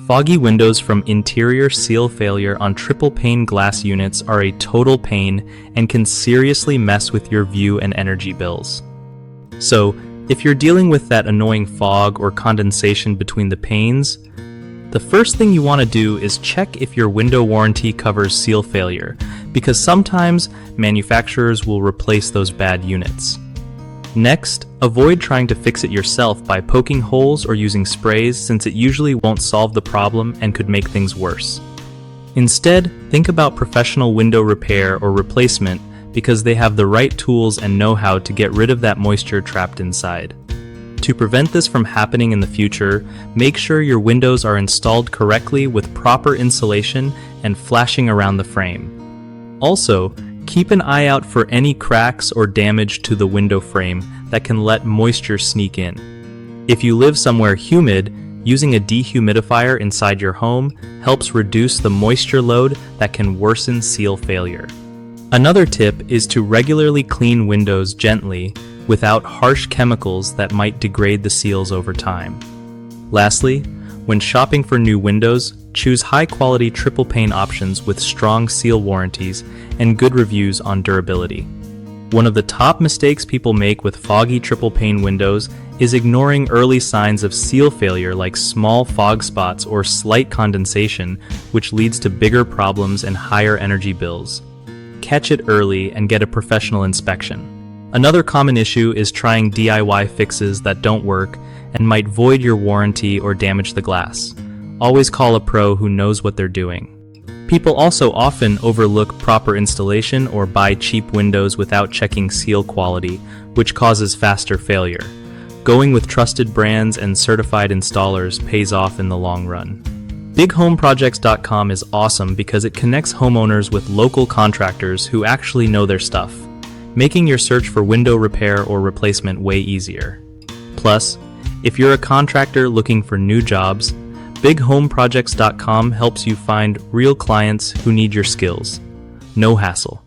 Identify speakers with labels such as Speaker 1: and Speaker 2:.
Speaker 1: Foggy windows from interior seal failure on triple-pane glass units are a total pain and can seriously mess with your view and energy bills. So, if you're dealing with that annoying fog or condensation between the panes, the first thing you want to do is check if your window warranty covers seal failure, because sometimes manufacturers will replace those bad units. Next, avoid trying to fix it yourself by poking holes or using sprays, since it usually won't solve the problem and could make things worse. Instead, think about professional window repair or replacement, because they have the right tools and know-how to get rid of that moisture trapped inside. To prevent this from happening in the future, make sure your windows are installed correctly with proper insulation and flashing around the frame. Also, keep an eye out for any cracks or damage to the window frame that can let moisture sneak in. If you live somewhere humid, using a dehumidifier inside your home helps reduce the moisture load that can worsen seal failure. Another tip is to regularly clean windows gently without harsh chemicals that might degrade the seals over time. Lastly, when shopping for new windows, choose high-quality triple-pane options with strong seal warranties and good reviews on durability. One of the top mistakes people make with Foggy triple-pane windows is ignoring early signs of seal failure like small fog spots or slight condensation, which leads to bigger problems and higher energy bills. Catch it early and get a professional inspection. Another common issue is trying DIY fixes that don't work and might void your warranty or damage the glass. Always call a pro who knows what they're doing. People also often overlook proper installation or buy cheap windows without checking seal quality, which causes faster failure. Going with trusted brands and certified installers pays off in the long run. BigHomeProjects.com is awesome because it connects homeowners with local contractors who actually know their stuff, making your search for window repair or replacement way easier. Plus, if you're a contractor looking for new jobs, BigHomeProjects.com helps you find real clients who need your skills. No hassle.